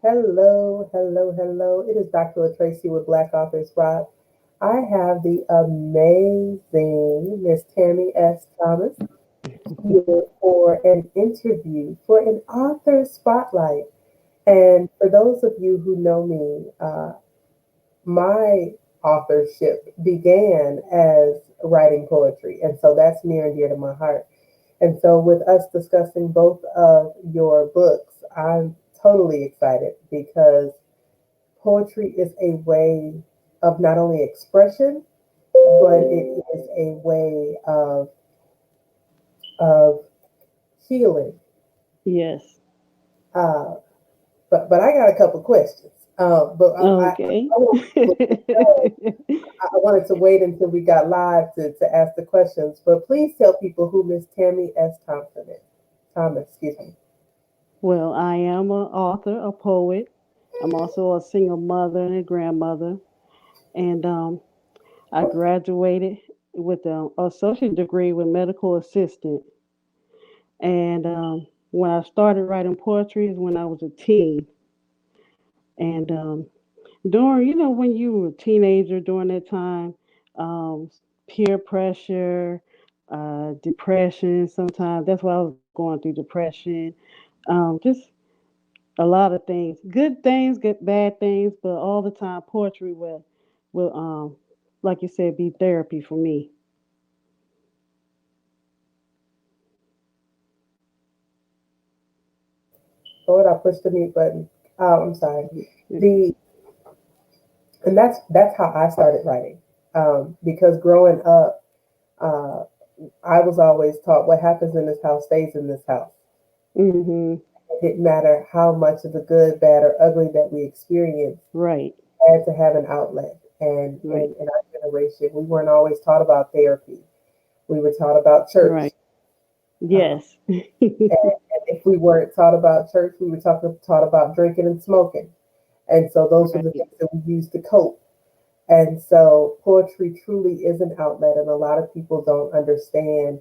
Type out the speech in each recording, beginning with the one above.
Hello, hello, hello. It is Dr. Tracy with Black Authors Rock. I have the amazing Miss Tammy S. Thomas here for an interview for an author spotlight. And for those of you who know me, my authorship began as writing poetry. And so that's near and dear to my heart. And so, with us discussing both of your books, I'm totally excited because poetry is a way of not only expression, but it is a way of healing. Yes. Uh, but I got a couple questions. But Okay. I wanted to wait until we got live to ask the questions. But please tell people who Miss Tammy S. Thompson is. Thomas, excuse me. Well, I am an author, a poet. I'm also a single mother and a grandmother. And I graduated with an associate degree with medical assistant. And when I started writing poetry is when I was a teen. And during, when you were a teenager during that time, um, peer pressure, depression sometimes. That's why I was going through depression. Just a lot of things, good things, good bad things, but all the time poetry will like you said, be therapy for me. Lord, I pushed the mute button. I'm sorry. The and that's how I started writing. Because growing up, uh, I was always taught what happens in this house stays in this house. Hmm. It didn't matter how much of the good, bad, or ugly that we experienced, Right, had to have an outlet. And right, in our generation, we weren't always taught about therapy. We were taught about church. right. Um, Yes. and if we weren't taught about church, we were taught about drinking and smoking. And so those were the Right. things that we used to cope. And so poetry truly is an outlet, and a lot of people don't understand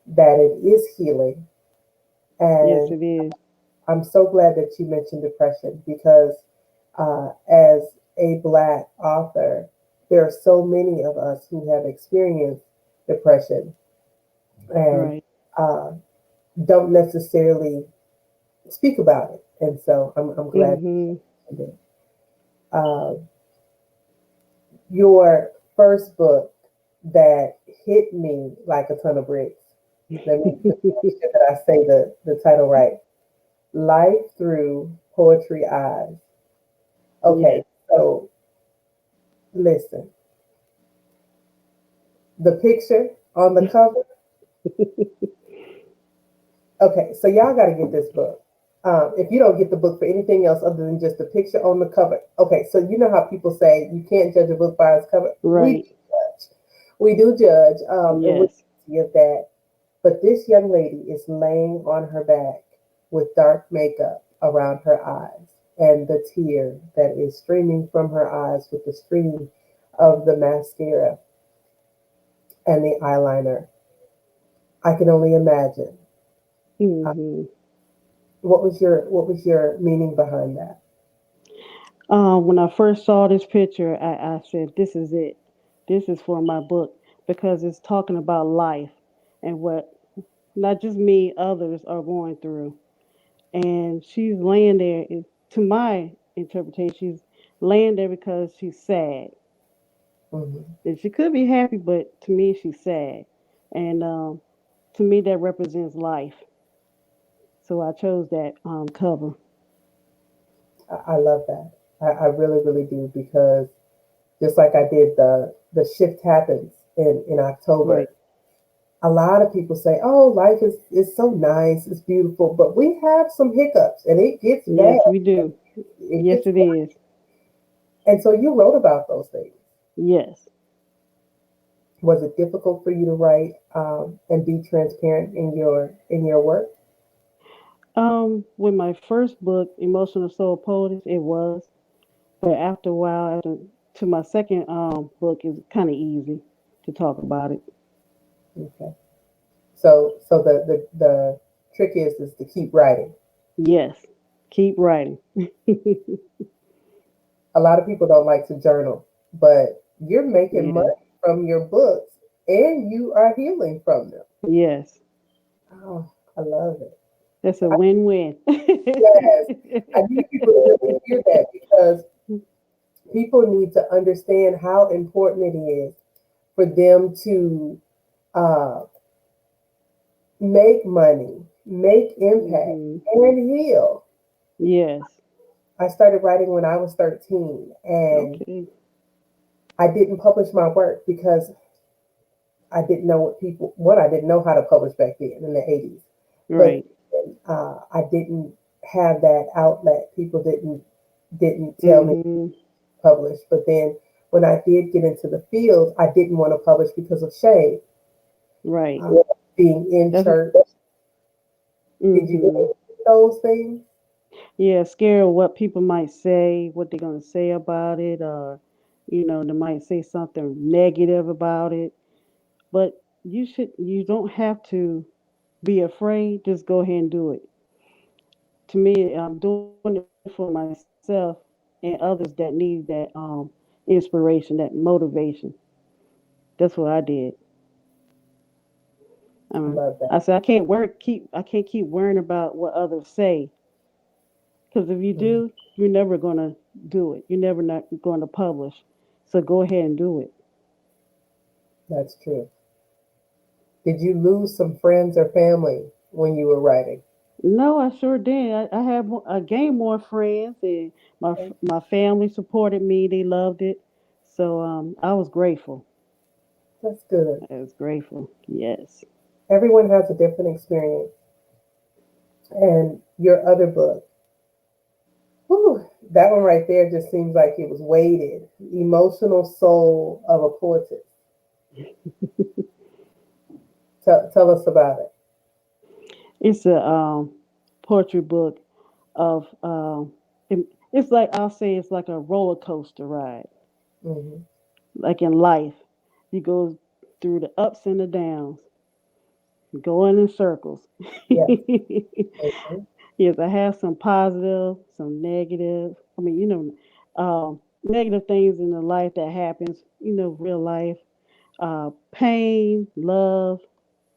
that it is healing. Yes, And it is. I'm so glad that you mentioned depression because as a Black author, there are so many of us who have experienced depression and Right. uh, don't necessarily speak about it. And so I'm glad Hmm. you did. Uh, your first book that hit me like a ton of bricks. Let me make sure that I say the title right. Life Through Poetry Eyes. Okay, Yes. so listen, the picture on the cover. Okay, so y'all got to get this book. If you don't get the book for anything else other than just the picture on the cover, okay. So you know how people say you can't judge a book by its cover. We Right. do judge. We do judge, and we Yes. see of that. But this young lady is laying on her back with dark makeup around her eyes and the tear that is streaming from her eyes with the stream of the mascara and the eyeliner. I can only imagine. Uh, Hmm. what was your meaning behind that? When I first saw this picture, I said, "This is it. This is for my book because it's talking about life and what not just me, others are going through." And she's laying there. To my interpretation, she's laying there because she's sad. Hmm. And she could be happy, but to me, she's sad. And to me, that represents life. So I chose that cover. I love that. I really, really do because just like I did the shift happens in Right. October. A lot of people say, "Oh, life is so nice, it's beautiful," but we have some hiccups, and it gets bad. Yes, we do. It Yes, gets, it is. and so you wrote about those things. Yes. Was it difficult for you to write and be transparent in your work? With my first book, Emotional Soul Poetess, it was. But after a while, to my second book, it's kind of easy to talk about it. Okay, so the trick is to keep writing. Yes. Keep writing. A lot of people don't like to journal, but you're making Yeah. money from your books and you are healing from them. Yes. Oh, I love it. That's a I, win-win. yes, I need people to really hear that because people need to understand how important it is for them to uh, make money, make impact, Hmm. and heal. Yes. I started writing when I was 13, and Okay. I didn't publish my work because I didn't know I didn't know how to publish back then in the 80s. But Right. I didn't have that outlet. People didn't tell me to Hmm. publish. But then when I did get into the field, I didn't want to publish because of shame. Right. Uh, being in That's. church, did you Hmm. get those things? Yeah, scared of what people might say, what they're gonna say about it, or they might say something negative about it. But you don't have to be afraid. Just go ahead and do it. To me, I'm doing it for myself and others that need that inspiration, that motivation. That's what I did. I love I that. said I can't keep worrying about what others say, because if you Mm, do, you're never gonna do it. You're never not going to publish. So go ahead and do it. that's true. Did you lose some friends or family when you were writing? No, I sure did. I gained more friends, and Okay, my family supported me. They loved it, so I was grateful. that's good. I was grateful. Yes. Everyone has a different experience. And your other book, whew, that one right there just seems like it was weighted. Emotional Soul of a Poetess. Tell us about it. It's a poetry book of it's like I'll say it's like a roller coaster ride. Hmm. Like in life, you go through the ups and the downs, going in circles. Yes. Hmm. Yes, I have some positive, some negative. I mean, negative things in the life that happens. Real life, pain, love,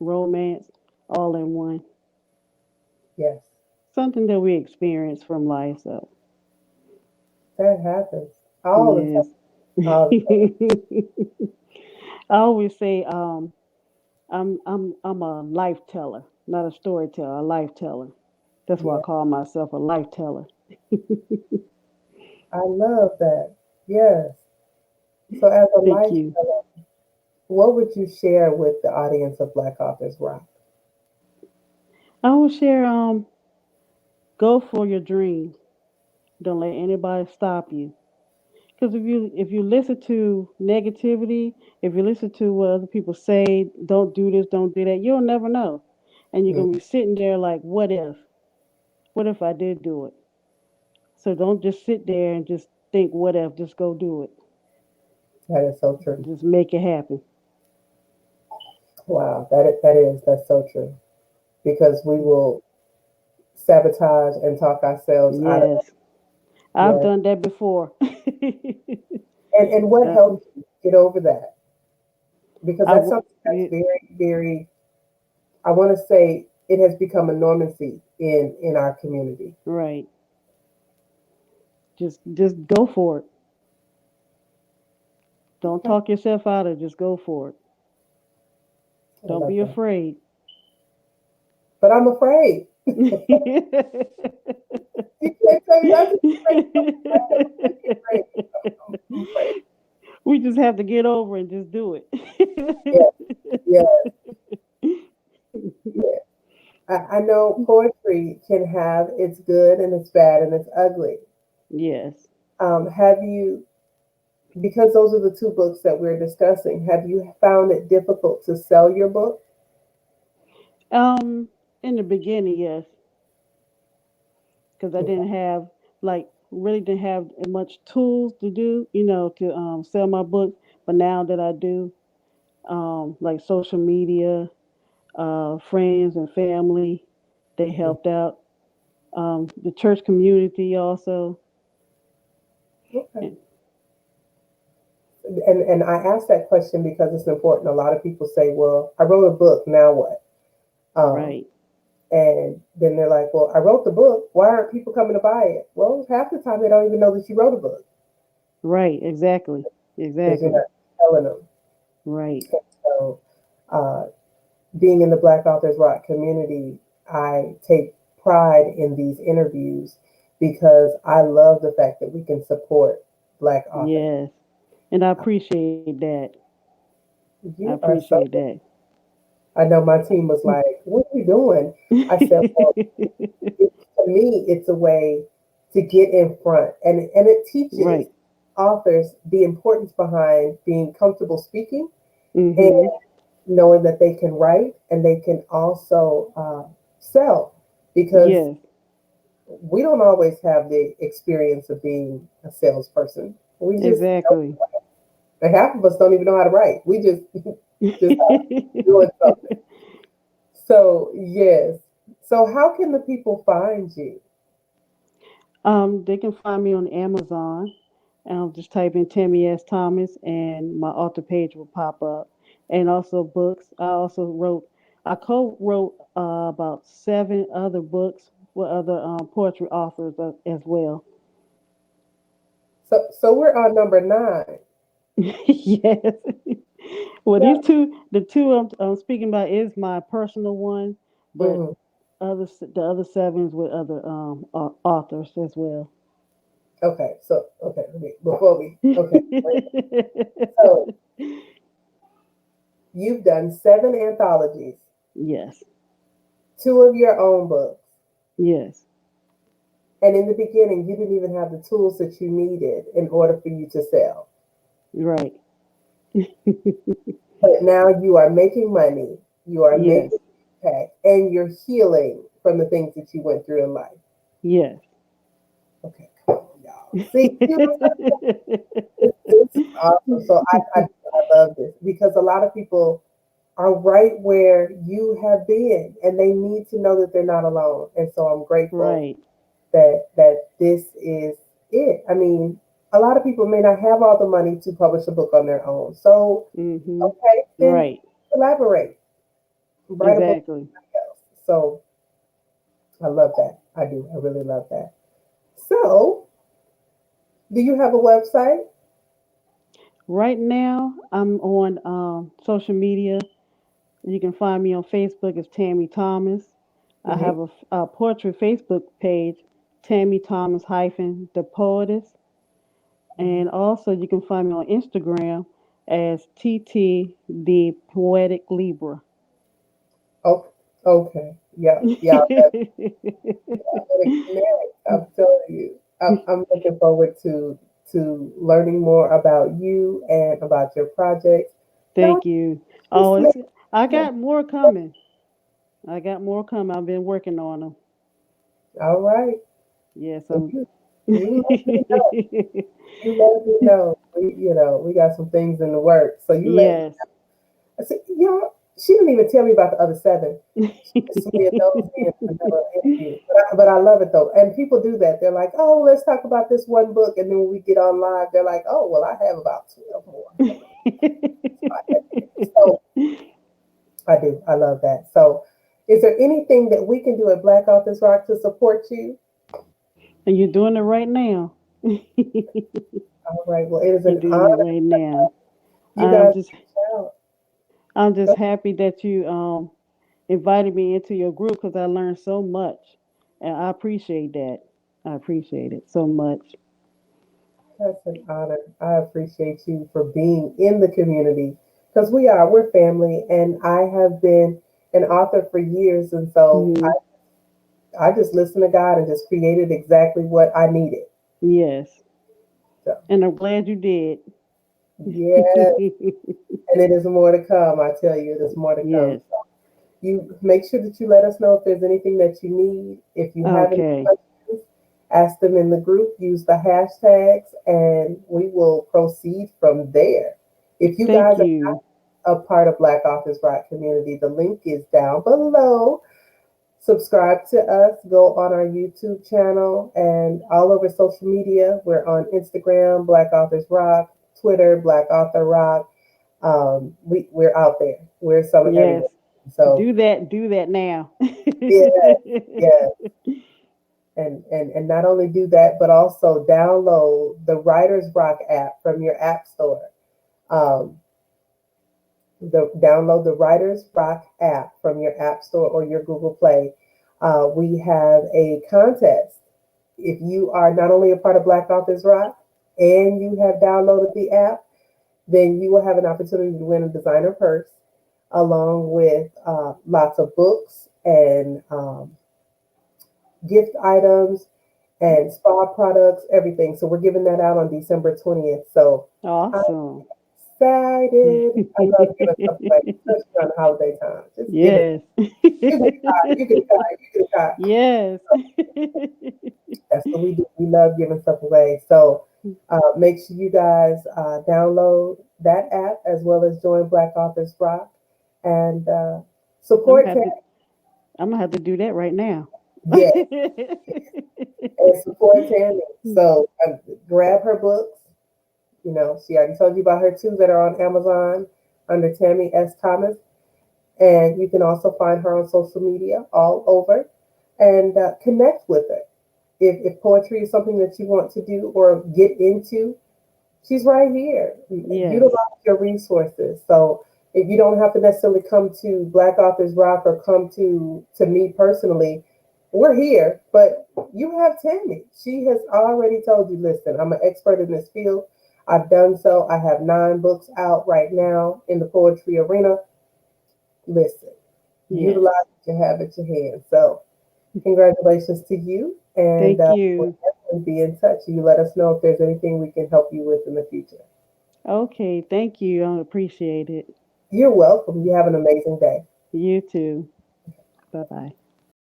romance, all in one. Yes. Something that we experience from life. So That happens all the yes. time. All the time. I always say I'm a life teller, not a storyteller, a life teller. That's why I Yeah. call myself a life teller. I love that. Yes. So as a Thank life, you. what would you share with the audience of Black Authors Rock? I will share go for your dreams. Don't let anybody stop you. Because if you listen to negativity, if you listen to what other people say, don't do this, don't do that, you'll never know. And you're Mm, gonna be sitting there like, what if? What if I did do it? So don't just sit there and just think what if, just go do it. that is so true. Just make it happen. Wow, that's so true. Because we will sabotage and talk ourselves out of it. Yes. I've Yes. done that before. And what uh, helped you get over that? Because I that's w- something that's y- very, very, I want to say it has become a normancy in our community. right. Just go for it. Don't Okay. talk yourself out of it. Just go for it. I Don't love be that. afraid. But I'm afraid. You can't tell me not to be afraid. I never can be afraid. I'm afraid. We just have to get over and just do Yeah, it. yeah, yeah. I know poetry can have its good and its bad and its ugly. Yes. Have you, because those are the two books that we're discussing, have you found it difficult to sell your book? Um, in the beginning, yes, because I Okay. didn't have really didn't have much tools to do, to sell my book. But now that I do, like social media, friends and family, they Mm, helped out. The church community also. Okay. And, And I asked that question because it's important. A lot of people say, "Well, I wrote a book. Now what?" Um, right, and then they're like, "Well, I wrote the book. Why aren't people coming to buy it?" Well, half the time they don't even know that you wrote a book right, exactly, because you're exactly, not telling them. right. So, uh, being in the Black Authors Rock community, I take pride in these interviews because I love the fact that we can support Black authors. Yes, and I appreciate that. I You are appreciate so. that. I know my team was like, "What are we doing?" I said, "Well, to me, it's a way to get in front, and it teaches Right. authors the importance behind being comfortable speaking and Mhm. knowing that they can write and they can also sell because Yes, we don't always have the experience of being a salesperson. We just exactly. and half of us don't even know how to write. We just doing something. So yes. So how can the people find you? They can find me on Amazon. Just type in Tammy S. Thomas, and my author page will pop up. And also books. I co-wrote about 7 other books with other poetry authors as well. So we're on number 9. Yes. Well, Yeah. the two I'm speaking about is my personal one, but Mhm. the other 7s with other authors as well. Okay. So okay. Before we okay. So you've done 7 anthologies, Yes, 2 of your own books, yes, and in the beginning you didn't even have the tools that you needed in order for you to sell. right. But now you are making money, you are Yes, making impact, and you're healing from the things that you went through in life. yes. Okay, come on, y'all. See what I'm saying? This is awesome. So I love this because a lot of people are right where you have been, and they need to know that they're not alone. And so I'm grateful Right. that this is it. I mean, a lot of people may not have all the money to publish a book on their own. So Mhm. okay, then Right. collaborate, write a book Exactly. else. So I love that. I do. I really love that. So, do you have a website? Right now, I'm on social media. You can find me on Facebook as Tammy Thomas. I Mm-hmm. have a portrait Facebook page, Tammy Thomas hyphen the Poetess, Mm-hmm. and also you can find me on Instagram as TT the Poetic Libra. Oh, okay. Yeah, yeah. Better connect. I'm telling you. I'm looking forward to learning more about you and about your projects. Y'all Thank you. just Oh, let I me know. got more coming. I got more coming. I've been working on them. All right. Yes, Well, I'm. you let me know. You let me know. We got some things in the works. So you let me. Yes. I said, she didn't even tell me about the other 7. She just slid those in another interview. But I love it though. And people do that. They're like, oh, let's talk about this one book. And then when we get on live, they're like, oh, well, I have about 12 more. So I do. I love that. So is there anything that we can do at Black Authors Rock to support you? And you're doing it right now. You're All right. Well, it is an doing it honor. right now. You I'm guys just reach out. I'm just happy that you invited me into your group because I learned so much, and I appreciate that. I appreciate it so much. That's an honor. I appreciate you for being in the community because we're family, and I have been an author for years, and so Hmm. I just listened to God and just created exactly what I needed. Yes, So and I'm glad you did. yeah, and it is more to come. I tell you, it is more to come. Yes. You make sure that you let us know if there's anything that you need. If you have any Okay. questions, ask them in the group. Use the hashtags, and we will proceed from there. If you Thank guys are you. a part of Black Authors Rock community, the link is down below. Subscribe to us. Go on our YouTube channel and all over social media. We're on Instagram, Black Authors Rock, Twitter, Black Author Rock. We're out there. We're some Yes. everywhere. So Do that now. yeah, yeah, and not only do that, but also download the Writers Rock app from your app store. Um, download the Writers Rock app from your App Store or your Google Play. We have a contest. If you are not only a part of Black Authors Rock and you have downloaded the app, then you will have an opportunity to win a designer purse along with lots of books and gift items and spa products, everything. So we're giving that out on December 20th. So I'm Awesome. excited. I love giving stuff away, especially around the holiday time. Just give it. Yes. You can try. You can try. You can try. Yes. That's what we do. We love giving stuff away. So make sure you guys download that app as well as join Black Authors Rock and I'm gonna support have Tammy. to I'm gonna have to do that right now. Yes, and support Tammy. So grab her books. You know, she already told you about her two that are on Amazon under Tammy S. Thomas. And you can also find her on social media all over and connect with her. If poetry is something that you want to do or get into, she's right here. Yes. Utilize your resources. So if you don't have to necessarily come to Black Authors Rock or come to me personally, we're here. But you have Tammy. She has already told you, listen, I'm an expert in this field. I've done so. I have 9 books out right now in the poetry arena. Listen, Yes. utilize what you have at your hand. So congratulations to you. And Thank we'll you. definitely be in touch. You let us know if there's anything we can help you with in the future. Okay, thank you. I appreciate it. You're welcome. You have an amazing day. You too. Bye bye.